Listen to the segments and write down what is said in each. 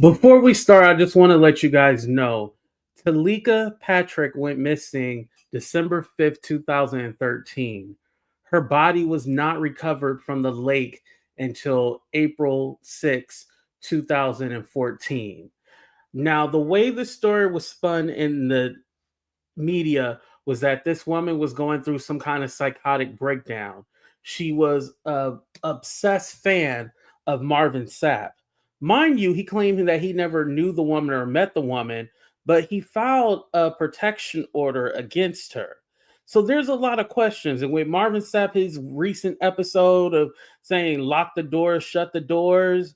Before we start, I just want to let you guys know Taleka Patrick went missing December 5th, 2013. Her body was not recovered from the lake until April 6th, 2014. Now, the way the story was spun in the media was that this woman was going through some kind of psychotic breakdown. She was a obsessed fan of Marvin Sapp. Mind you, he claimed that he never knew the woman or met the woman, but he filed a protection order against her. So there's a lot of questions. And with Marvin Sapp, his recent episode of saying lock the doors, shut the doors,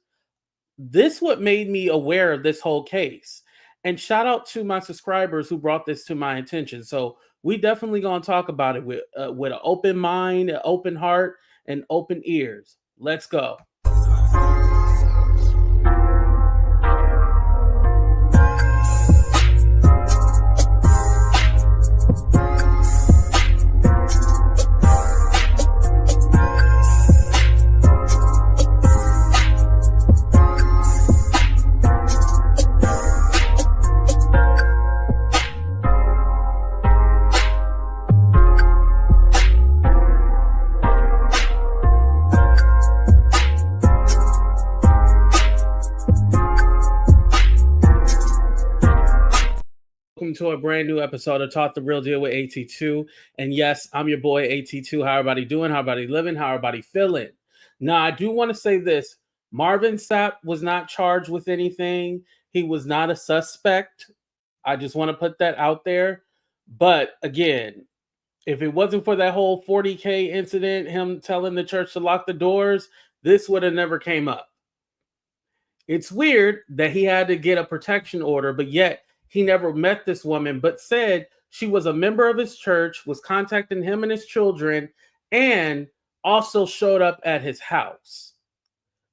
this what made me aware of this whole case. And shout out to my subscribers who brought this to my attention. So we definitely gonna talk about it with an open mind, an open heart, and open ears. Let's go. Welcome to a brand new episode of Talk the Real Deal with AT2. And yes, I'm your boy AT2. How everybody doing? How everybody living? How everybody feeling? Now, I do want to say this. Marvin Sapp was not charged with anything. He was not a suspect. I just want to put that out there. But again, if it wasn't for that whole 40K incident, him telling the church to lock the doors, this would have never came up. It's weird that he had to get a protection order, but yet he never met this woman, but said she was a member of his church, was contacting him and his children, and also showed up at his house.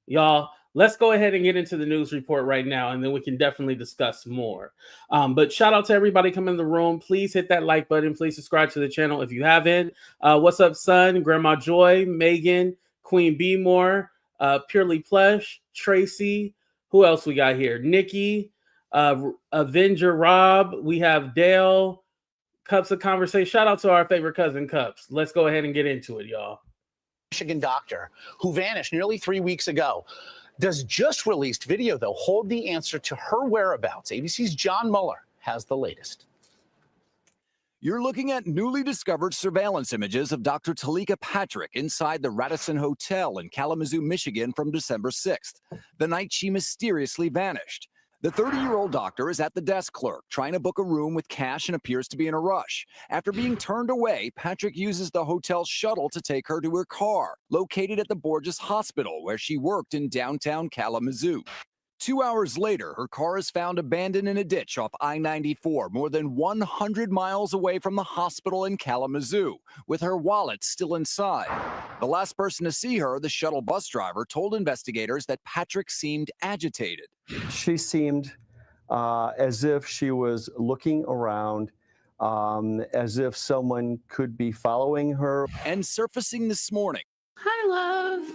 Y'all, let's go ahead and get into the news report right now, and then we can definitely discuss more. But shout out to everybody coming in the room. Please hit that like button. Please subscribe to the channel if you haven't. What's up, son? Grandma Joy, Megan, Queen B More, Purely Plush, Tracy. Who else we got here? Nikki. Avenger Rob, we have Dale, Cups of Conversation. Shout out to our favorite cousin Cups. Let's go ahead and get into it, y'all. Michigan doctor who vanished nearly 3 weeks ago. Does just released video, though, hold the answer to her whereabouts? ABC's John Muller has the latest. You're looking at newly discovered surveillance images of Dr. Taleka Patrick inside the Radisson Hotel in Kalamazoo, Michigan from December 6th, the night she mysteriously vanished. The 30-year-old doctor is at the desk clerk, trying to book a room with cash and appears to be in a rush. After being turned away, Patrick uses the hotel shuttle to take her to her car, located at the Borges Hospital, where she worked in downtown Kalamazoo. 2 hours later, her car is found abandoned in a ditch off I-94, more than 100 miles away from the hospital in Kalamazoo, with her wallet still inside. The last person to see her, the shuttle bus driver, told investigators that Patrick seemed agitated. She seemed as if she was looking around, as if someone could be following her. And surfacing this morning. Hi, love.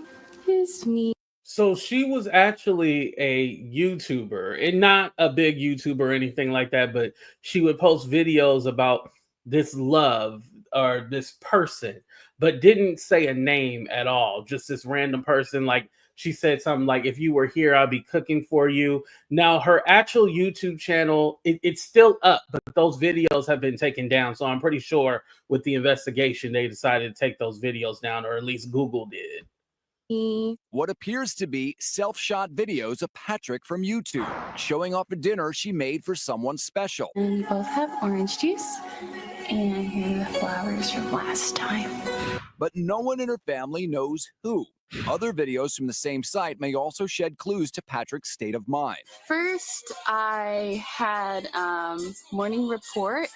It's me. So she was actually a YouTuber, and not a big YouTuber or anything like that, but she would post videos about this love or this person, but didn't say a name at all. Just this random person. Like she said something like, if you were here, I'll be cooking for you. Now her actual YouTube channel, it's still up, but those videos have been taken down. So I'm pretty sure with the investigation, they decided to take those videos down, or at least Google did. What appears to be self-shot videos of Patrick from YouTube, showing off a dinner she made for someone special. And we both have orange juice, and here are the flowers from last time. But no one in her family knows who. Other videos from the same site may also shed clues to Patrick's state of mind. First, I had morning report.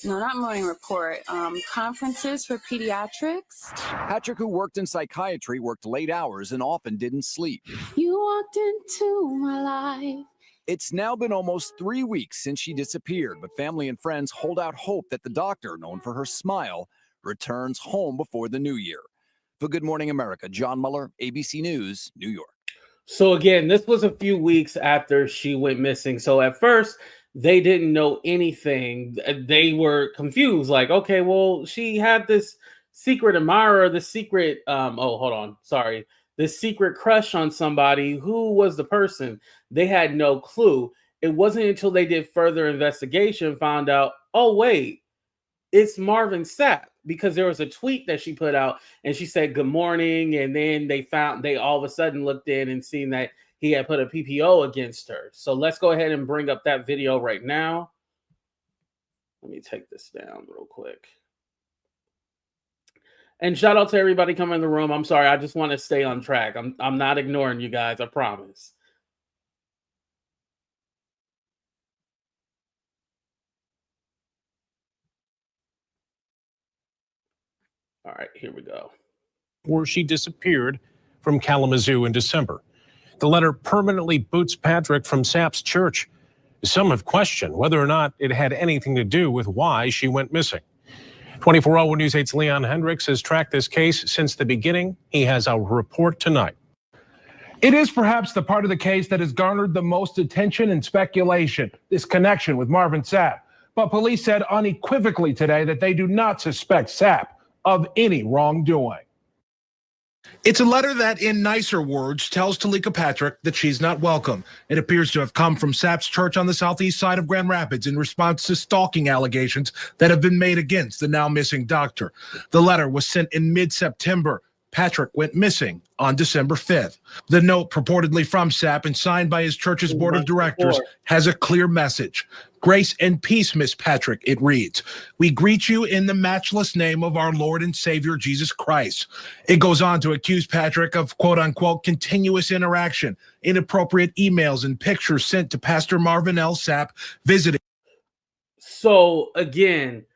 No, not morning report. Conferences for pediatrics. Patrick, who worked in psychiatry, worked late hours and often didn't sleep. You walked into my life. It's now been almost 3 weeks since she disappeared, but family and friends hold out hope that the doctor, known for her smile, returns home before the new year. For Good Morning America, John Muller, ABC News, New York. So again, this was a few weeks after she went missing. So at first, they didn't know anything. They were confused. Like, okay, well, she had this secret admirer, this secret. Oh, hold on, sorry, this secret crush on somebody. Who was the person? They had no clue. It wasn't until they did further investigation found out. Oh wait, it's Marvin Sapp, because there was a tweet that she put out and she said good morning, and then they all of a sudden looked in and seen that he had put a PPO against her. So let's go ahead and bring up that video right now. Let me take this down real quick. And shout out to everybody coming in the room. I'm sorry, I just want to stay on track. I'm not ignoring you guys, I promise. All right, here we go. Where she disappeared from Kalamazoo in December. The letter permanently boots Patrick from Sapp's church. Some have questioned whether or not it had anything to do with why she went missing. 24-Hour News 8's Leon Hendricks has tracked this case since the beginning. He has a report tonight. It is perhaps the part of the case that has garnered the most attention and speculation, this connection with Marvin Sapp. But police said unequivocally today that they do not suspect Sapp of any wrongdoing. It's a letter that, in nicer words, tells Taleka Patrick that she's not welcome. It appears to have come from Sapp's church on the southeast side of Grand Rapids in response to stalking allegations that have been made against the now missing doctor. The letter was sent in mid-September. Patrick went missing on December 5th. The note, purportedly from Sapp and signed by his church's board of directors, has a clear message. Grace and peace, Miss Patrick, it reads. We greet you in the matchless name of our Lord and Savior, Jesus Christ. It goes on to accuse Patrick of, quote unquote, continuous interaction, inappropriate emails and pictures sent to Pastor Marvin L. Sapp visiting. So again,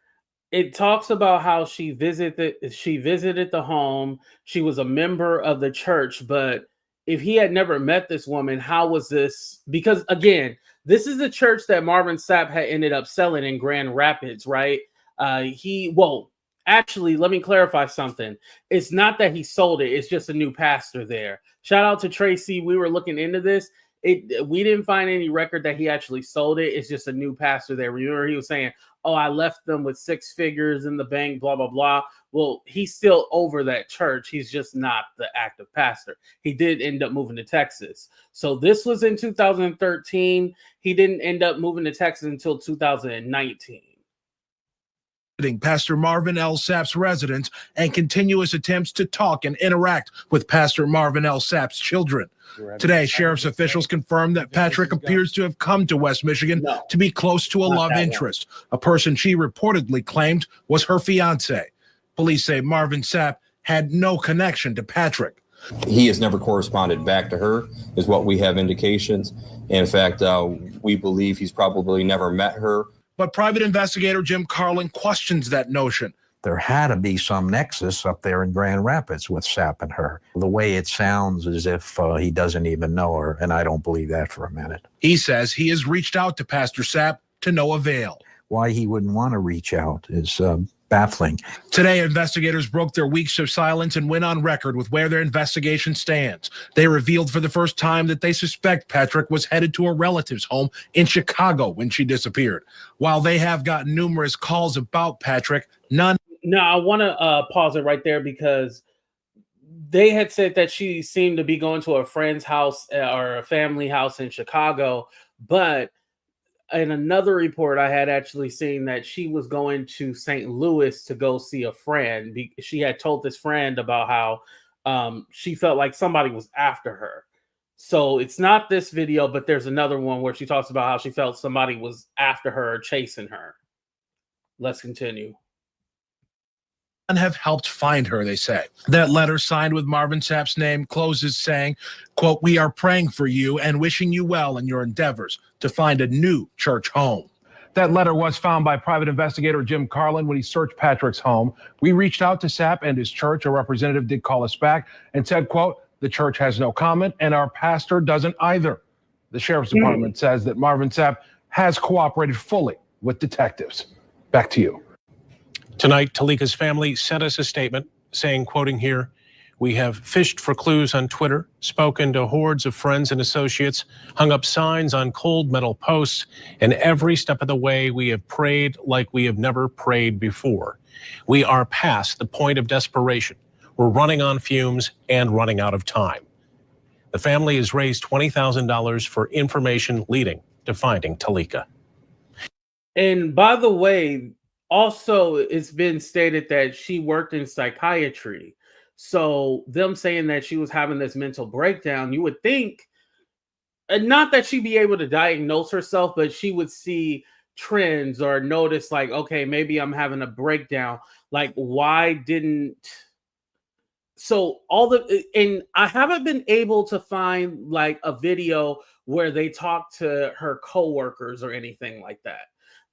it talks about how she visited the home. She was a member of the church, but if he had never met this woman, how was this? Because again, this is the church that Marvin Sapp had ended up selling in Grand Rapids, right? Actually, let me clarify something. It's not that he sold it. It's just a new pastor there. Shout out to Tracy. We were looking into this. We didn't find any record that he actually sold it. It's just a new pastor there. Remember, he was saying, oh, I left them with 6 figures in the bank, blah, blah, blah. Well, he's still over that church. He's just not the active pastor. He did end up moving to Texas. So this was in 2013. He didn't end up moving to Texas until 2019. Pastor Marvin L. Sapp's residence and continuous attempts to talk and interact with Pastor Marvin L. Sapp's children. Today, sheriff's officials confirmed that Patrick appears to have come to West Michigan to be close to a love interest, a person she reportedly claimed was her fiance. Police say Marvin Sapp had no connection to Patrick. He has never corresponded back to her, is what we have indications. In fact, we believe he's probably never met her. But private investigator Jim Carlin questions that notion. There had to be some nexus up there in Grand Rapids with Sapp and her. The way it sounds as if he doesn't even know her, and I don't believe that for a minute. He says he has reached out to Pastor Sapp to no avail. Why he wouldn't want to reach out is baffling. Today, investigators broke their weeks of silence and went on record with where their investigation stands. They revealed for the first time that they suspect Patrick was headed to a relative's home in Chicago when she disappeared. While they have gotten numerous calls about Patrick, none. Now, I want to pause it right there because they had said that she seemed to be going to a friend's house or a family house in Chicago, but in another report, I had actually seen that she was going to St. Louis to go see a friend. She had told this friend about how she felt like somebody was after her. So it's not this video, but there's another one where she talks about how she felt somebody was after her or chasing her. Let's continue. And have helped find her, they say. That letter signed with Marvin Sapp's name closes saying, quote, we are praying for you and wishing you well in your endeavors to find a new church home. That letter was found by private investigator Jim Carlin when he searched Patrick's home. We reached out to Sapp and his church. A representative did call us back and said, quote, the church has no comment and our pastor doesn't either. The sheriff's department says that Marvin Sapp has cooperated fully with detectives. Back to you. Tonight, Taleka's family sent us a statement saying, quoting here, We have fished for clues on Twitter, spoken to hordes of friends and associates, hung up signs on cold metal posts, and every step of the way we have prayed like we have never prayed before. We are past the point of desperation. We're running on fumes and running out of time. The family has raised $20,000 for information leading to finding Teleka. And by the way, also it's been stated that she worked in psychiatry. So them saying that she was having this mental breakdown, you would think, not that she'd be able to diagnose herself, but she would see trends or notice like, okay, maybe I'm having a breakdown. Like, why didn't... So and I haven't been able to find like a video where they talk to her coworkers or anything like that.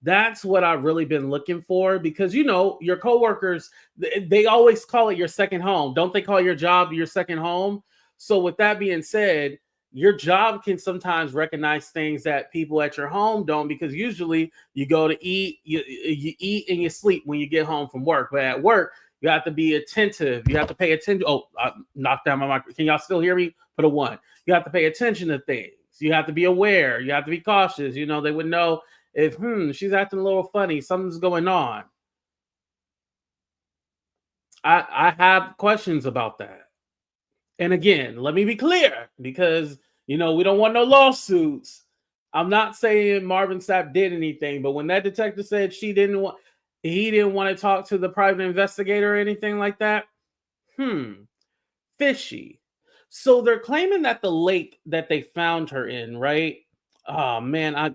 That's what I've really been looking for, because, you know, your coworkers, they always call it your second home. Don't they call your job your second home? So with that being said, your job can sometimes recognize things that people at your home don't, because usually you go to eat, you eat and you sleep when you get home from work. But at work, you have to be attentive. You have to pay attention. Oh, I knocked down my microphone. Can y'all still hear me? Put a 1. You have to pay attention to things. You have to be aware. You have to be cautious. You know, they would know if, she's acting a little funny, something's going on. I have questions about that. And again, let me be clear, because, you know, we don't want no lawsuits. I'm not saying Marvin Sapp did anything, but when that detective said he didn't want to talk to the private investigator or anything like that, fishy. So they're claiming that the lake that they found her in, right? Oh man, I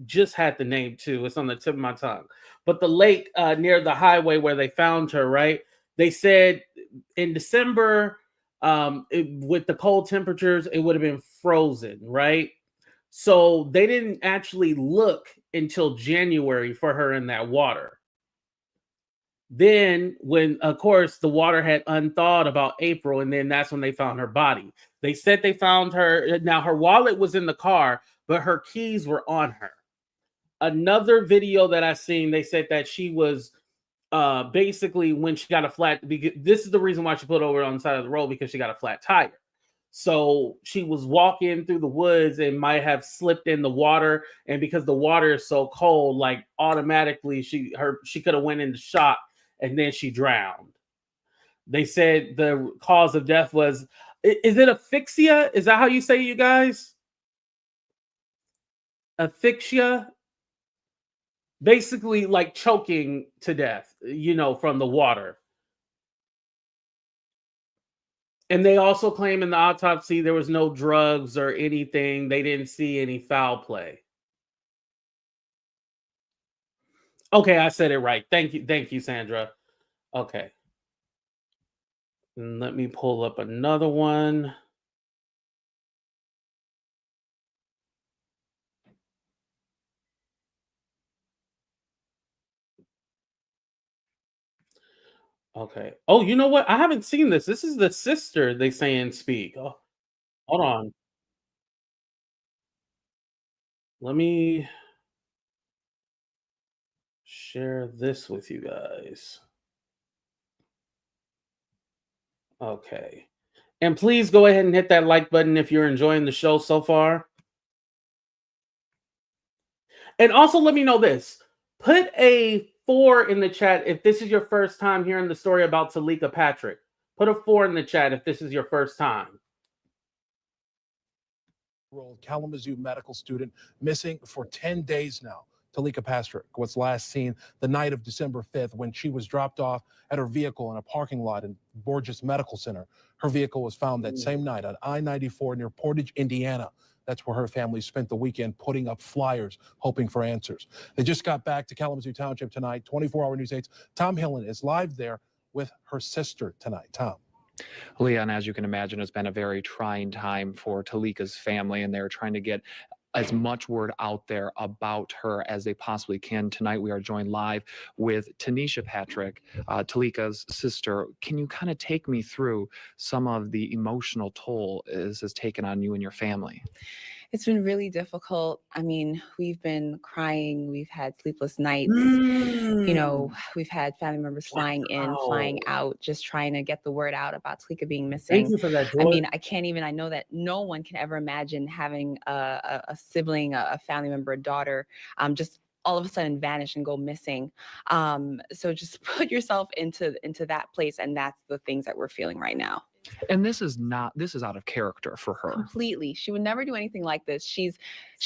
just had the name too. It's on the tip of my tongue. But the lake near the highway where they found her, right? They said in December, with the cold temperatures, it would have been frozen, right? So they didn't actually look until January for her in that water. Then when, of course, the water had unthawed about April, and then that's when they found her body. They said they found her. Now, her wallet was in the car, but her keys were on her. Another video that I seen, they said that she was basically, when she got a flat, this is the reason why she put over on the side of the road, because she got a flat tire. So she was walking through the woods and might have slipped in the water, and because the water is so cold, like automatically she could have went into shock, and then she drowned. They said the cause of death was, is it asphyxia? Is that how you say it, you guys? Asphyxia? Basically like choking to death, you know, from the water. And they also claim in the autopsy there was no drugs or anything. They didn't see any foul play. Okay, I said it right. Thank you, Sandra. Okay. And let me pull up another one. Okay. Oh, you know what? I haven't seen this. This is the sister they saying speak. Oh, hold on. Let me share this with you guys. Okay. And please go ahead and hit that like button if you're enjoying the show so far. And also let me know this. Put a 4 in the chat if this is your first time hearing the story about Taleka Patrick. Put a 4 in the chat if this is your first time. Kalamazoo medical student missing for 10 days now. Taleka Patrick was last seen the night of December 5th when she was dropped off at her vehicle in a parking lot in Borges Medical Center. Her vehicle was found that same night on I-94 near Portage, Indiana. That's where her family spent the weekend putting up flyers, hoping for answers. They just got back to Kalamazoo Township tonight. 24-hour News 8's Tom Hillen is live there with her sister tonight. Tom. Leon, as you can imagine, it's been a very trying time for Taleka's family, and they're trying to get as much word out there about her as they possibly can. Tonight, we are joined live with Tanisha Patrick, Taleka's sister. Can you kind of take me through some of the emotional toll this has taken on you and your family? It's been really difficult. I mean, we've been crying. We've had sleepless nights. You know, we've had family members flying in, flying out, just trying to get the word out about Teleka being missing. Thank you for that, Joy. I mean, I know that no one can ever imagine having a sibling, a family member, a daughter, just all of a sudden vanish and go missing. So just put yourself into that place, and that's the things that we're feeling right now. And this is out of character for her. Completely. She would never do anything like this. She's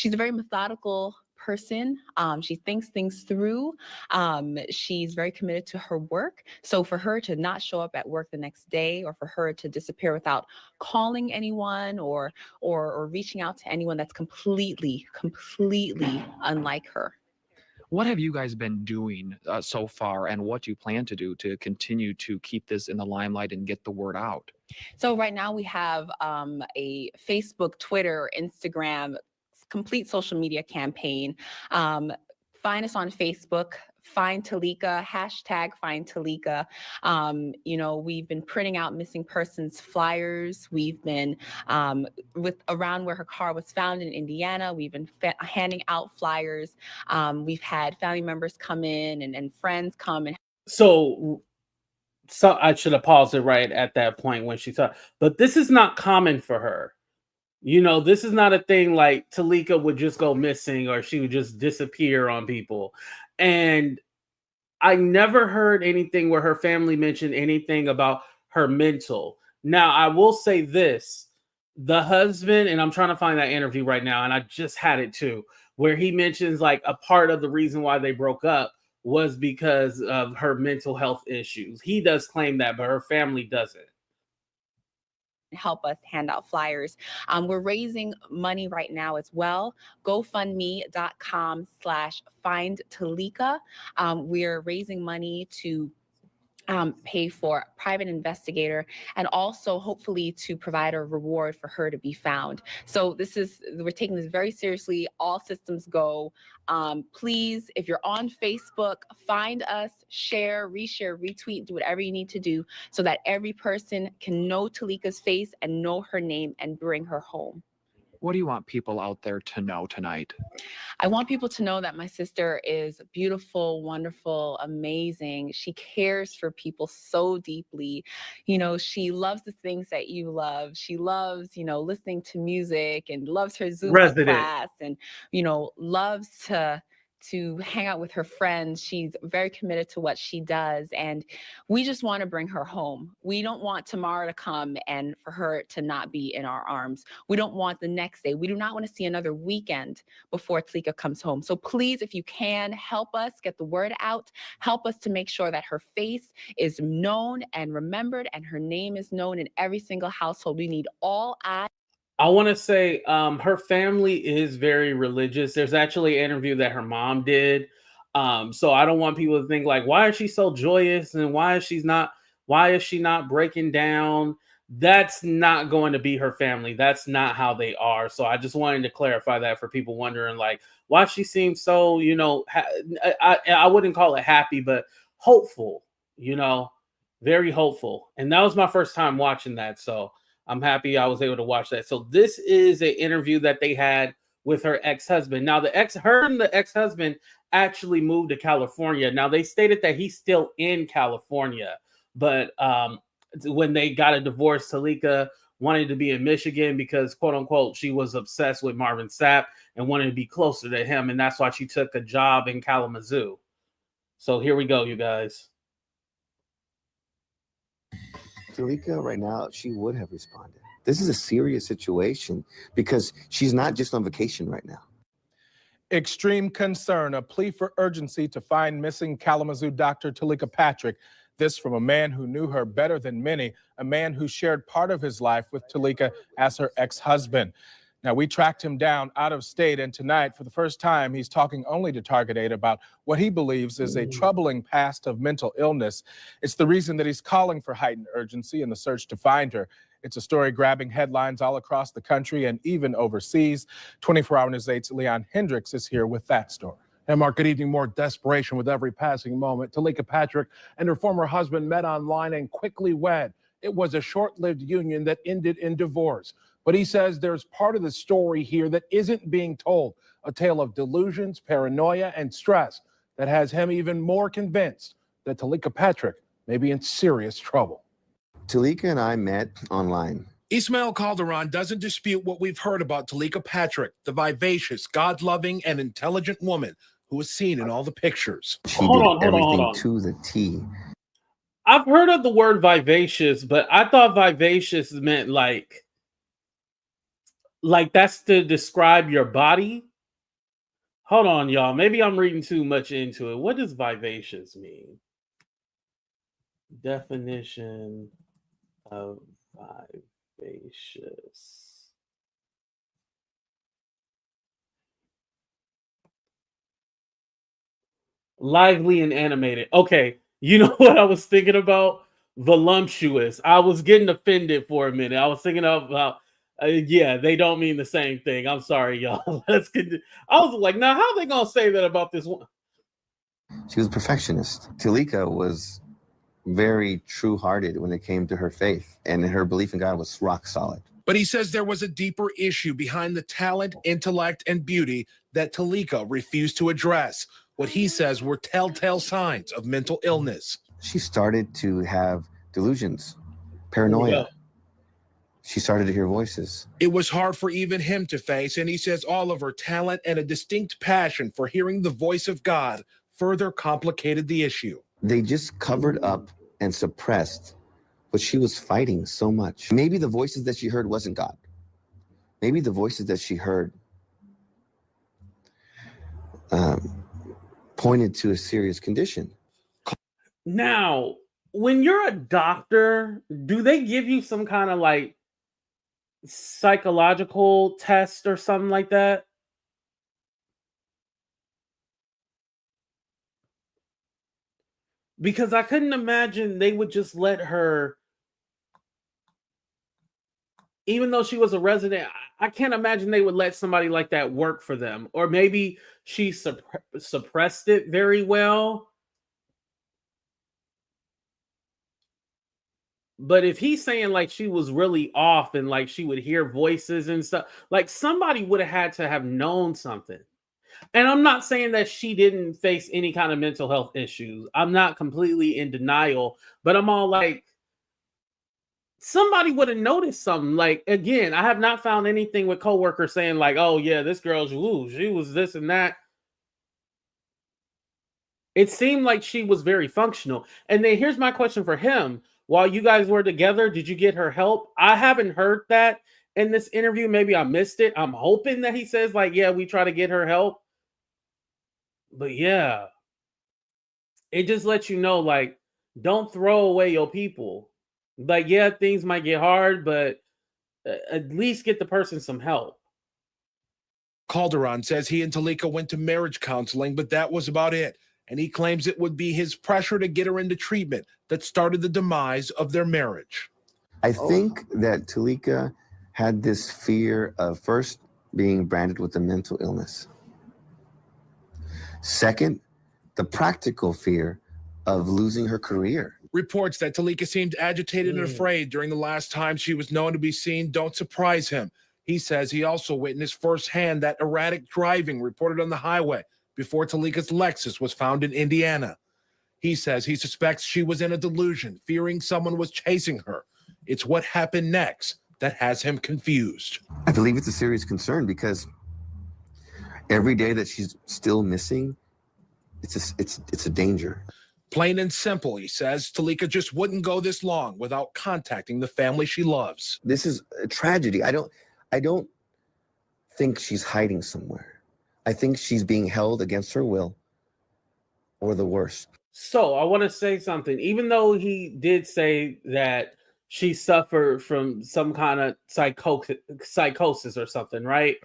a very methodical person. She thinks things through. She's very committed to her work. So for her to not show up at work the next day, or for her to disappear without calling anyone or reaching out to anyone, that's completely unlike her. What have you guys been doing so far, and what do you plan to do to continue to keep this in the limelight and get the word out? So right now we have a Facebook, Twitter, Instagram, complete social media campaign. Find us on Facebook. Find Teleka, hashtag Find Teleka. You know, we've been printing out missing persons flyers. We've been around where her car was found in Indiana. We've been handing out flyers. We've had family members come in and friends come in. So I should have paused it right at that point when she saw, but this is not common for her. You know, this is not a thing like Teleka would just go missing or she would just disappear on people. And I never heard anything where her family mentioned anything about her mental. Now, I will say this, the husband, and I'm trying to find that interview right now, and I just had it too, where he mentions like a part of the reason why they broke up was because of her mental health issues. He does claim that, but her family doesn't. Help us hand out flyers. We're raising money right now as well. GoFundMe.com/FindTeleka. We're raising money to pay for a private investigator, and also hopefully to provide a reward for her to be found. So we're taking this very seriously. All systems go. Please, if you're on Facebook, find us, share, reshare, retweet, do whatever you need to do so that every person can know Teleka's face and know her name and bring her home. What do you want people out there to know tonight? I want people to know that my sister is beautiful, wonderful, amazing. She cares for people so deeply. You know, she loves the things that you love. She loves, you know, listening to music and loves her Zumba class and, you know, loves to hang out with her friends. She's very committed to what she does. And we just want to bring her home. We don't want tomorrow to come and for her to not be in our arms. We don't want the next day. We do not want to see another weekend before Teleka comes home. So please, if you can, help us get the word out. Help us to make sure that her face is known and remembered and her name is known in every single household. We need all eyes. I want to say her family is very religious. There's actually an interview that her mom did. So I don't want people to think like, why is she so joyous and why is she not breaking down? That's not going to be her family. That's not how they are. So I just wanted to clarify that for people wondering like why she seems so, you know, I wouldn't call it happy, but hopeful, you know, very hopeful. And that was my first time watching that. So I'm happy I was able to watch that. So this is an interview that they had with her ex-husband. Now, her and the ex-husband actually moved to California. Now, they stated that he's still in California, but when they got a divorce, Teleka wanted to be in Michigan because, quote unquote, she was obsessed with Marvin Sapp and wanted to be closer to him, and that's why she took a job in Kalamazoo. So here we go, you guys. Teleka right now, she would have responded. This is a serious situation because she's not just on vacation right now. Extreme concern, a plea for urgency to find missing Kalamazoo Dr. Taleka Patrick. This from a man who knew her better than many, a man who shared part of his life with Teleka as her ex-husband. Now, we tracked him down out of state, and tonight, for the first time, he's talking only to Target 8 about what he believes is a troubling past of mental illness. It's the reason that he's calling for heightened urgency in the search to find her. It's a story grabbing headlines all across the country and even overseas. 24 Hour News 8's Leon Hendricks is here with that story. And Mark, good evening. More desperation with every passing moment. Taleka Patrick and her former husband met online and quickly wed. It was a short-lived union that ended in divorce. But he says there's part of the story here that isn't being told, a tale of delusions, paranoia, and stress that has him even more convinced that Taleka Patrick may be in serious trouble. Taleka and I met online. Ismael Calderon doesn't dispute what we've heard about Taleka Patrick, the vivacious, God-loving, and intelligent woman who was seen in all the pictures. She did everything to the T. I've heard of the word vivacious, but I thought vivacious meant like that's to describe your body. Hold on, y'all. Maybe I'm reading too much into it. What does vivacious mean? Definition of vivacious. Lively and animated. Okay. You know what I was thinking about? Voluptuous. I was getting offended for a minute. I was thinking about, yeah, they don't mean the same thing. I'm sorry, y'all. Let's continue. I was like, now, how are they going to say that about this one? She was a perfectionist. Taleka was very true-hearted when it came to her faith, and her belief in God was rock solid. But he says there was a deeper issue behind the talent, intellect, and beauty that Taleka refused to address. What he says were telltale signs of mental illness. She started to have delusions, paranoia. She started to hear voices. It was hard for even him to face, and he says all of her talent and a distinct passion for hearing the voice of God further complicated the issue. They just covered up and suppressed what she was fighting so much. Maybe the voices that she heard wasn't God. Maybe the voices that she heard pointed to a serious condition. Now, when you're a doctor, do they give you some kind of like psychological test or something like that? Because I couldn't imagine they would just let her, even though she was a resident, I can't imagine they would let somebody like that work for them. Or maybe she suppressed it very well. But if he's saying like she was really off and like she would hear voices and stuff, like somebody would have had to have known something. And I'm not saying that she didn't face any kind of mental health issues. I'm not completely in denial, but I'm all like, somebody would have noticed something. Like, again, I have not found anything with coworkers saying like, oh yeah, this girl's, ooh, she was this and that. It seemed like she was very functional. And then here's my question for him. While you guys were together, did you get her help? I haven't heard that in this interview. Maybe I missed it. I'm hoping that he says like, yeah, we try to get her help. But yeah, it just lets you know, like, don't throw away your people. Like, yeah, things might get hard, but at least get the person some help. Calderon says he and Taleka went to marriage counseling, but that was about it. And he claims it would be his pressure to get her into treatment that started the demise of their marriage. I think that Taleka had this fear of first being branded with a mental illness. Second, the practical fear of losing her career. Reports that Taleka seemed agitated and afraid during the last time she was known to be seen don't surprise him. He says he also witnessed firsthand that erratic driving reported on the highway before Taleka's Lexus was found in Indiana. He says he suspects she was in a delusion, fearing someone was chasing her. It's what happened next that has him confused. I believe it's a serious concern because every day that she's still missing, it's a danger. Plain and simple, he says, Taleka just wouldn't go this long without contacting the family she loves. This is a tragedy. I don't think she's hiding somewhere. I think she's being held against her will, or the worst. So I want to say something. Even though he did say that she suffered from some kind of psychosis or something, right?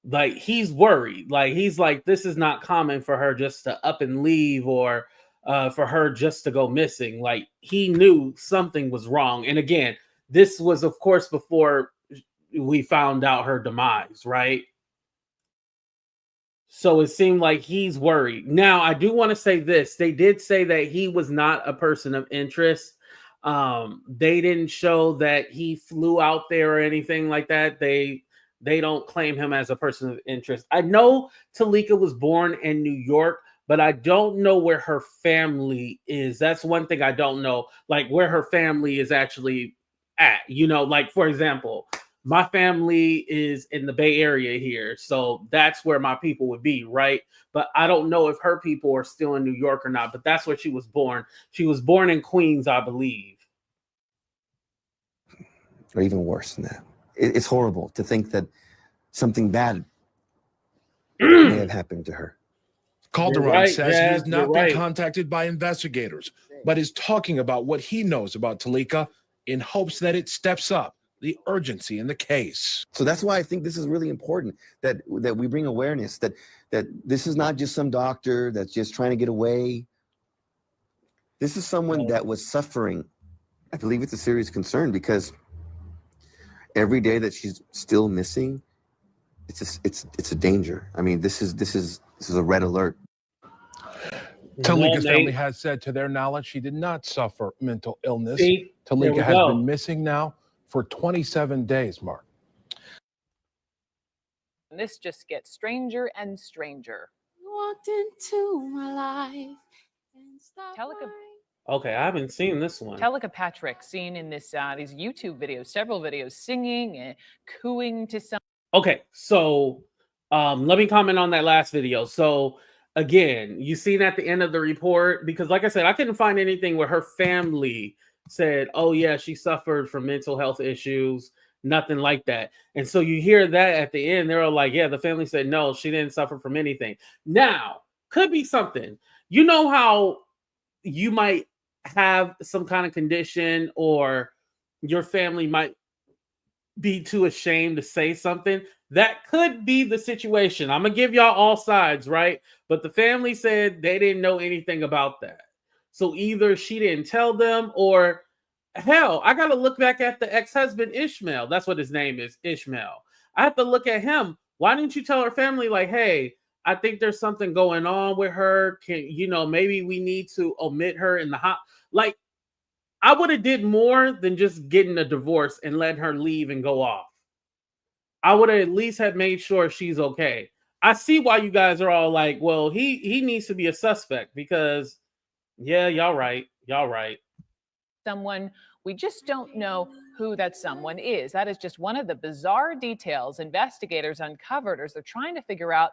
Like, he's worried. Like, he's like, this is not common for her just to up and leave, or for her just to go missing. Like, he knew something was wrong. And again, this was, of course, before we found out her demise, right? So it seemed like he's worried. Now, I do want to say this. They did say that he was not a person of interest. They didn't show that he flew out there or anything like that. They don't claim him as a person of interest. I know Taleka was born in New York, but I don't know where her family is. That's one thing I don't know, like where her family is actually at. You know, like for example, my family is in the Bay Area here, so that's where my people would be, right? But I don't know if her people are still in New York or not, but that's where she was born. She was born in Queens, I believe. Or even worse than that. It's horrible to think that something bad may have happened to her. Calderon says he has Jazz, not you're been right. contacted by investigators, but is talking about what he knows about Taleka in hopes that it steps up the urgency in the case. So that's why I think this is really important that we bring awareness that this is not just some doctor that's just trying to get away. This is someone that was suffering. I believe it's a serious concern because every day that she's still missing, it's a danger. I mean, this is a red alert. Taleka's family has said to their knowledge she did not suffer mental illness. Taleka has been missing now for 27 days, Mark. And this just gets stranger and stranger. Walked into my life and Teleka. Okay, I haven't seen this one. Taleka Patrick seen in this these YouTube videos, several videos, singing and cooing to some. Okay, so let me comment on that last video. So again, you seen at the end of the report, because like I said, I couldn't find anything where her family said, oh yeah, she suffered from mental health issues, nothing like that. And so you hear that at the end, they're all like, yeah, the family said no, she didn't suffer from anything. Now, could be something. You know how you might have some kind of condition or your family might be too ashamed to say something? That could be the situation. I'm gonna give y'all all sides, right? But the family said they didn't know anything about that. So either she didn't tell them, or hell, I gotta look back at the ex-husband Ishmael. That's what his name is, Ishmael. I have to look at him. Why didn't you tell her family, like, hey, I think there's something going on with her. Can maybe we need to omit her in the hot. Like, I would have did more than just getting a divorce and letting her leave and go off. I would have at least had made sure she's okay. I see why you guys are all like, well, he needs to be a suspect because, yeah, y'all right. Someone, we just don't know who that someone is. That is just one of the bizarre details investigators uncovered as they're trying to figure out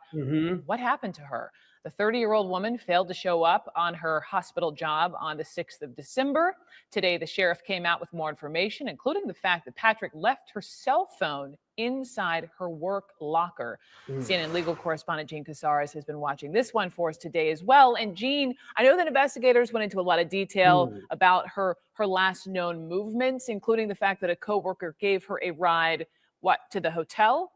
what happened to her. The 30-year-old woman failed to show up on her hospital job on the 6th of December. Today, the sheriff came out with more information, including the fact that Patrick left her cell phone inside her work locker. CNN legal correspondent Gene Casares has been watching this one for us today as well. And Gene, I know that investigators went into a lot of detail about her last known movements, including the fact that a coworker gave her a ride, to the hotel?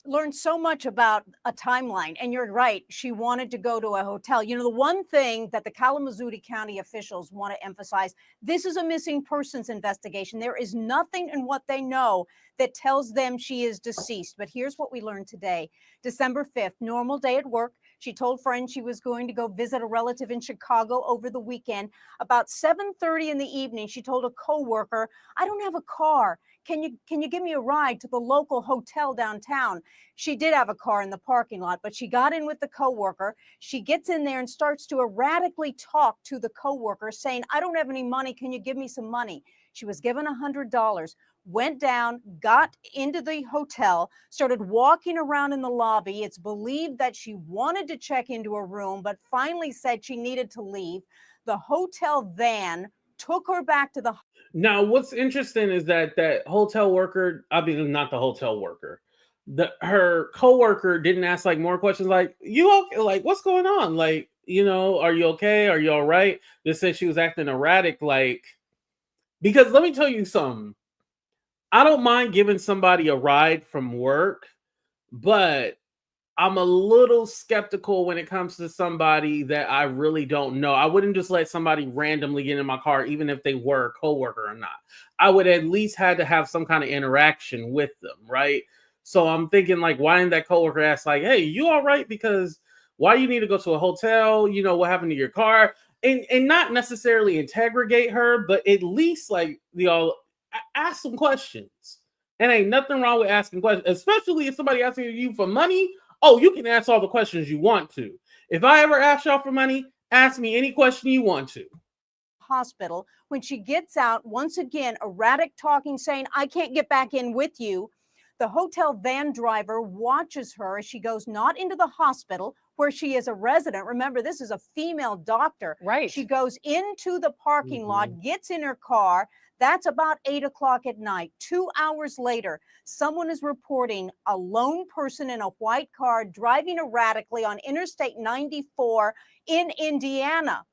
Learned so much about a timeline, and you're right, she wanted to go to a hotel. You know, the one thing that the Kalamazoo County officials want to emphasize, this is a missing persons investigation. There is nothing in what they know that tells them she is deceased. But here's what we learned today. December 5th, normal day at work. She told friends she was going to go visit a relative in Chicago over the weekend. About 7:30 in the evening, she told a coworker, I don't have a car. Can you give me a ride to the local hotel downtown? She did have a car in the parking lot, but she got in with the coworker. She gets in there and starts to erratically talk to the coworker, saying, I don't have any money. Can you give me some money? She was given $100, went down, got into the hotel, started walking around in the lobby. It's believed that she wanted to check into a room, but finally said she needed to leave. The hotel van took her back to the. Now, what's interesting is that hotel worker, I mean, not the hotel worker, her coworker didn't ask like more questions like, you okay? Like, what's going on? Like, are you okay? Are you all right? Just said she was acting erratic, like, because let me tell you something. I don't mind giving somebody a ride from work, but I'm a little skeptical when it comes to somebody that I really don't know. I wouldn't just let somebody randomly get in my car, even if they were a coworker or not. I would at least had to have some kind of interaction with them, right? So I'm thinking, like, why didn't that coworker ask, like, hey, you all right? Because why you need to go to a hotel? What happened to your car? and not necessarily interrogate her, but at least like y'all ask some questions. And ain't nothing wrong with asking questions, especially if somebody asking you for money. Oh, you can ask all the questions you want to. If I ever ask y'all for money, ask me any question you want to. Hospital. When she gets out, once again, erratic talking, saying, I can't get back in with you. The hotel van driver watches her as she goes not into the hospital where she is a resident. Remember, this is a female doctor. Right. She goes into the parking lot, gets in her car. That's about 8 o'clock at night. 2 hours later, someone is reporting a lone person in a white car driving erratically on Interstate 94 in Indiana.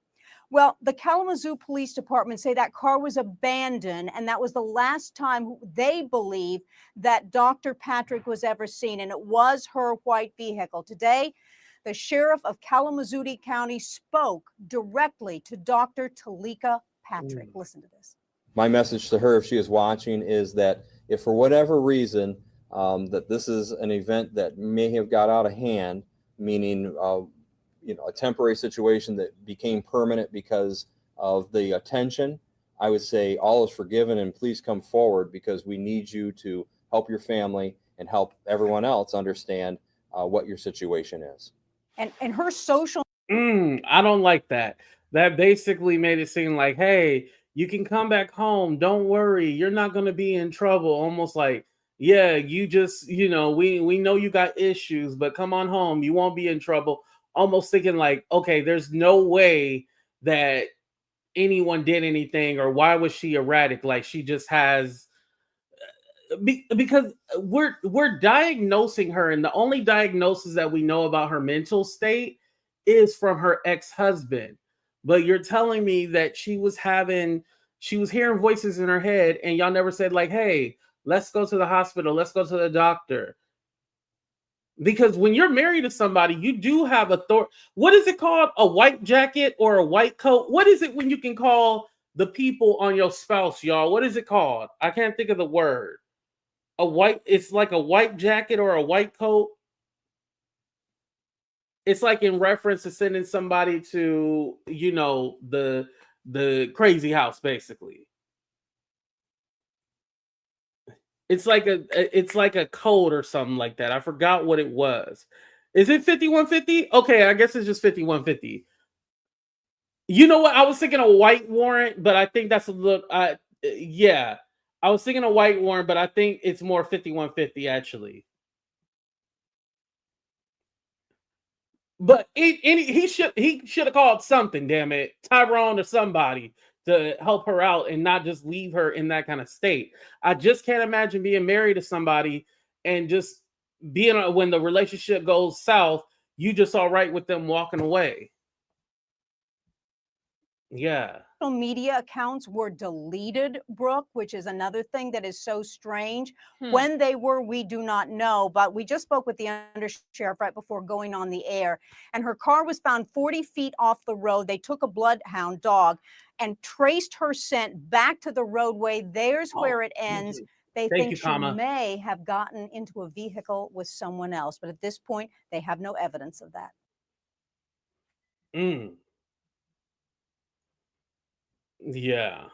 Well, the Kalamazoo Police Department say that car was abandoned, and that was the last time they believe that Dr. Patrick was ever seen, and it was her white vehicle. Today, the sheriff of Kalamazoo County spoke directly to Dr. Taleka Patrick. Listen to this. My message to her, if she is watching, is that if for whatever reason that this is an event that may have got out of hand, meaning a temporary situation that became permanent because of the attention, I would say all is forgiven, and please come forward, because we need you to help your family and help everyone else understand what your situation is. And her social. I don't like that. That basically made it seem like, hey, you can come back home. Don't worry. You're not going to be in trouble. Almost like, yeah, you just, we know you got issues, but come on home. You won't be in trouble. Almost thinking like, okay, there's no way that anyone did anything, or why was she erratic? Like she just has, because we're diagnosing her, and the only diagnosis that we know about her mental state is from her ex-husband. But you're telling me that she was hearing voices in her head, and y'all never said like, hey, let's go to the hospital, let's go to the doctor. Because when you're married to somebody, you do have authority. What is it called? A white jacket or a white coat? What is it when you can call the people on your spouse, y'all? What is it called? I can't think of the word. It's like a white jacket or a white coat. It's like in reference to sending somebody to, the crazy house, basically. It's like a code or something like that. I forgot what it was. Is it 5150? Okay, I guess it's just 5150. You know what? I was thinking a white warrant, but I think that's a little. Yeah, I was thinking a white warrant, but I think it's more 5150 actually. But he should have called something, damn it, Tyrone or somebody to help her out and not just leave her in that kind of state. I just can't imagine being married to somebody and just being when the relationship goes south, you just all right with them walking away. Yeah. Social media accounts were deleted, Brooke, which is another thing that is so strange. When they were, we do not know, but we just spoke with the undersheriff right before going on the air, and her car was found 40 feet off the road. They took a bloodhound dog and traced her scent back to the roadway. There's where it ends. They think she may have gotten into a vehicle with someone else, but at this point, they have no evidence of that. Yeah.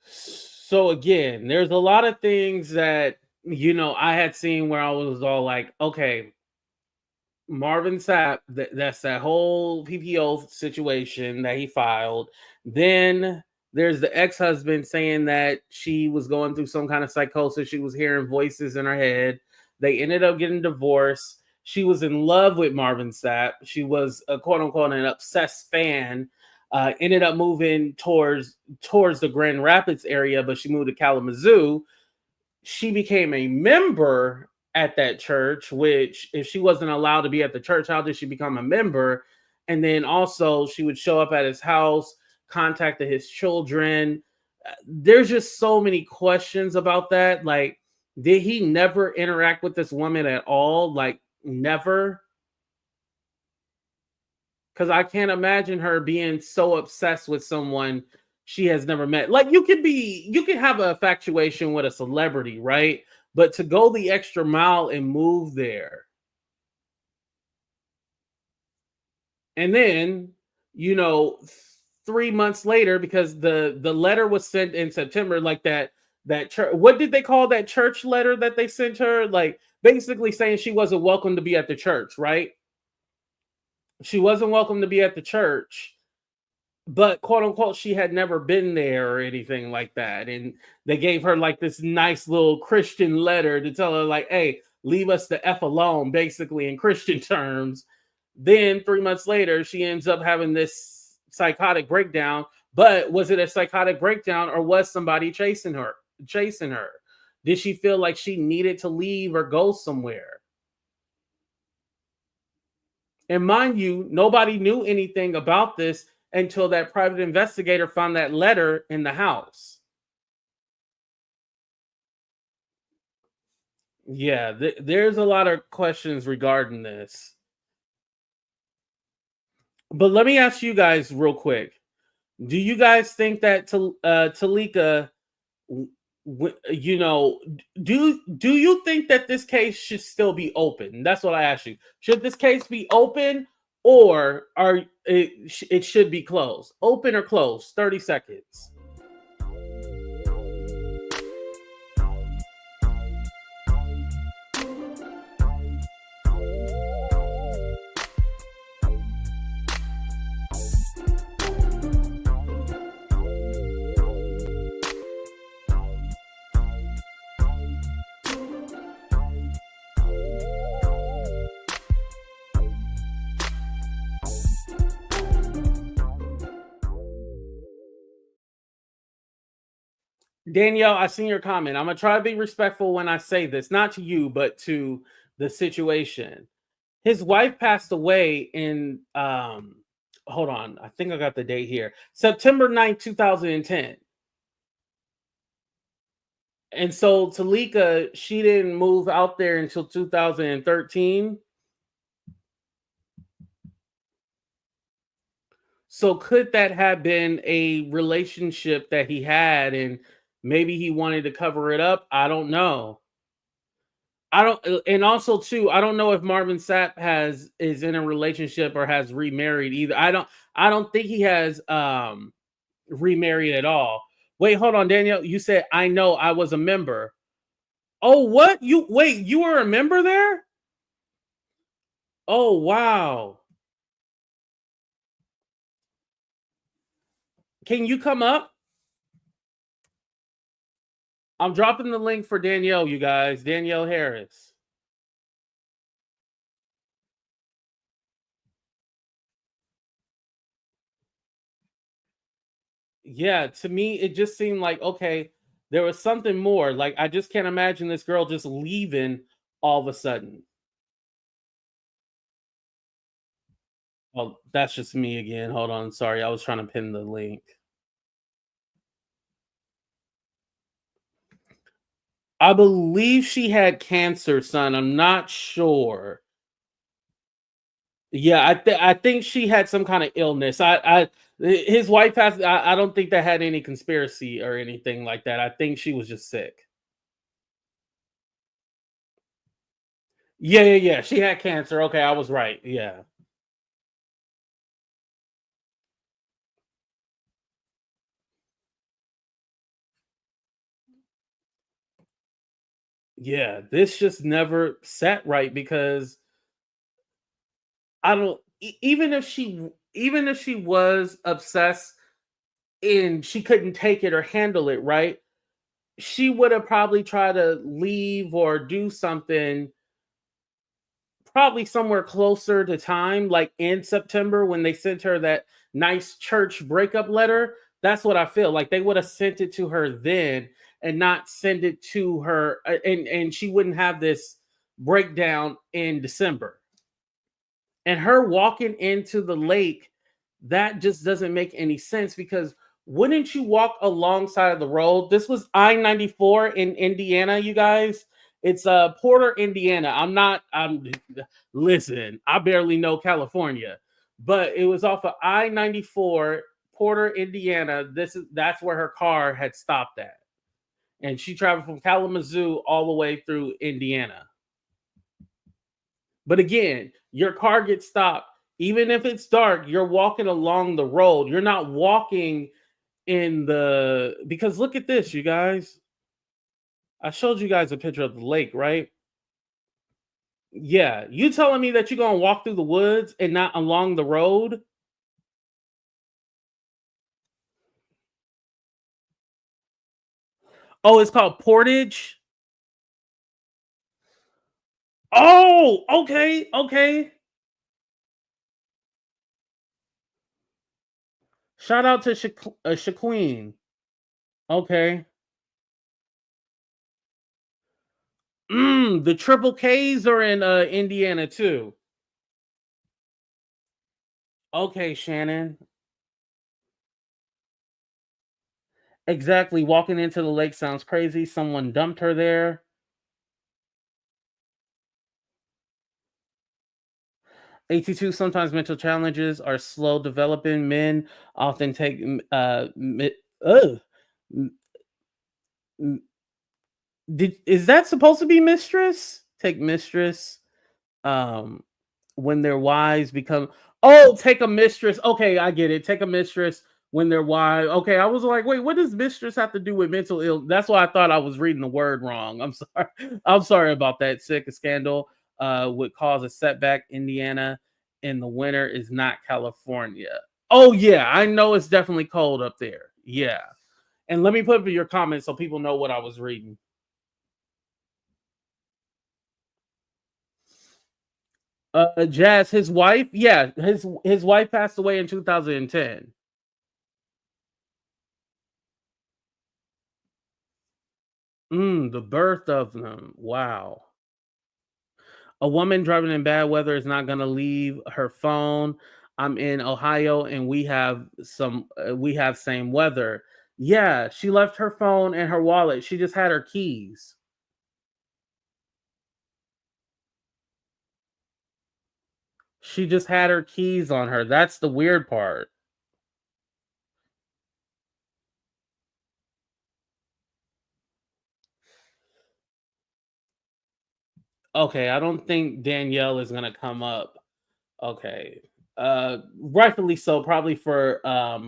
So again, there's a lot of things that, I had seen where I was all like, okay, Marvin Sapp, that's that whole PPO situation that he filed. Then there's the ex-husband saying that she was going through some kind of psychosis. She was hearing voices in her head. They ended up getting divorced. She was in love with Marvin Sapp. She was a quote unquote an obsessed fan. Ended up moving towards the Grand Rapids area, but she moved to Kalamazoo. She became a member at that church, which if she wasn't allowed to be at the church, how did she become a member? And then also she would show up at his house, contacted his children. There's just so many questions about that. Like, did he never interact with this woman at all? Like, never? Because I can't imagine her being so obsessed with someone she has never met. Like, you can have an infatuation with a celebrity, right? But to go the extra mile and move there. And then you know, 3 months later, because the letter was sent in September, like that church, what did they call that church letter that they sent her? Like basically saying she wasn't welcome to be at the church, right? She wasn't welcome to be at the church, but quote unquote, she had never been there or anything like that. And they gave her like this nice little Christian letter to tell her, like, hey, leave us the F alone, basically in Christian terms. Then 3 months later, she ends up having this psychotic breakdown. But was it a psychotic breakdown, or was somebody chasing her? Did she feel like she needed to leave or go somewhere? And mind you, nobody knew anything about this until that private investigator found that letter in the house. Yeah, there's a lot of questions regarding this. But let me ask you guys real quick. Do you guys think that Taleka, you know, do you think that this case should still be open? That's what I asked you. Should this case be open, or it should be closed? Open or closed? 30 seconds. Danielle, I seen your comment. I'm gonna try to be respectful when I say this, not to you, but to the situation. His wife passed away in hold on, I think I got the date here. September 9th, 2010. And so Taleka, she didn't move out there until 2013. So could that have been a relationship that he had, and maybe he wanted to cover it up? I don't know. And also too, I don't know if Marvin Sapp is in a relationship or has remarried either. I don't think he has remarried at all. Wait, hold on, Danielle. You said I know I was a member. Oh, what? You were a member there? Oh, wow. Can you come up? I'm dropping the link for Danielle, you guys. Danielle Harris. Yeah, to me, it just seemed like, okay, there was something more. Like, I just can't imagine this girl just leaving all of a sudden. Oh, that's just me again. Hold on. Sorry, I was trying to pin the link. I believe she had cancer, son. I'm not sure. Yeah, I think she had some kind of illness. His wife has. I don't think that had any conspiracy or anything like that. I think she was just sick. Yeah. She had cancer. Okay, I was right. Yeah. Yeah, this just never sat right, because I don't even if she was obsessed and she couldn't take it or handle it, right? She would have probably tried to leave or do something probably somewhere closer to time, like in September when they sent her that nice church breakup letter. That's what I feel like. They would have sent it to her then and not send it to her, and she wouldn't have this breakdown in December. And her walking into the lake, that just doesn't make any sense, because wouldn't you walk alongside of the road? This was I-94 in Indiana, you guys. It's Porter, Indiana. I'm listen, I barely know California, but it was off of I-94, Porter, Indiana. That's where her car had stopped at. And she traveled from Kalamazoo all the way through Indiana. But again, your car gets stopped. Even if it's dark, you're walking along the road. You're not walking in the, because look at this, you guys. I showed you guys a picture of the lake, right? Yeah, you telling me that you're gonna walk through the woods and not along the road? Oh, it's called Portage. Oh, okay, okay. Shout out to Shaqueen. Okay. The Triple K's are in Indiana too. Okay, Shannon. Exactly. Walking into the lake sounds crazy. Someone dumped her there. AT2, sometimes mental challenges are slow developing. Men often take is that supposed to be mistress? Take mistress. When their wives become, oh, take a mistress. Okay, I get it. Take a mistress when their wife. Okay, I was like, wait, what does mistress have to do with mental illness? That's why I thought I was reading the word wrong. I'm sorry. I'm sorry about that. Sick, a scandal would cause a setback. Indiana in the winter is not California. Oh yeah, I know it's definitely cold up there. Yeah. And let me put up your comments so people know what I was reading. Jazz, his wife, yeah, his wife passed away in 2010. The birth of them. Wow. A woman driving in bad weather is not going to leave her phone. I'm in Ohio and we have same weather. Yeah, she left her phone and her wallet. She just had her keys. She just had her keys on her. That's the weird part. Okay, I don't think Danielle is going to come up. Okay. Rightfully so, probably for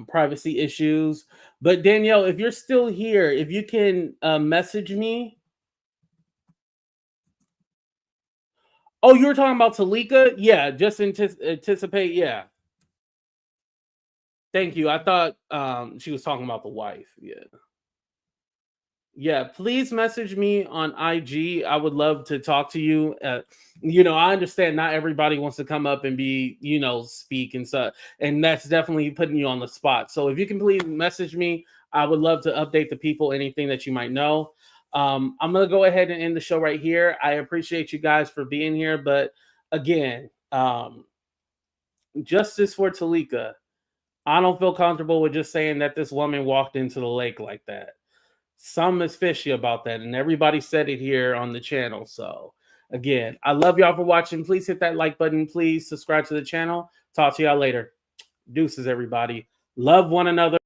privacy issues. But Danielle, if you're still here, if you can message me. Oh, you were talking about Taleka? Yeah, just anticipate. Yeah. Thank you. I thought she was talking about the wife. Yeah. Yeah, please message me on IG. I would love to talk to you. I understand not everybody wants to come up and be, speak and stuff. And that's definitely putting you on the spot. So if you can please message me, I would love to update the people, anything that you might know. I'm going to go ahead and end the show right here. I appreciate you guys for being here. But again, justice for Taleka. I don't feel comfortable with just saying that this woman walked into the lake like that. Some is fishy about that, and everybody said it here on the channel. So again, I love y'all for watching. Please hit that like button. Please subscribe to the channel. Talk to y'all later. Deuces, everybody. Love one another.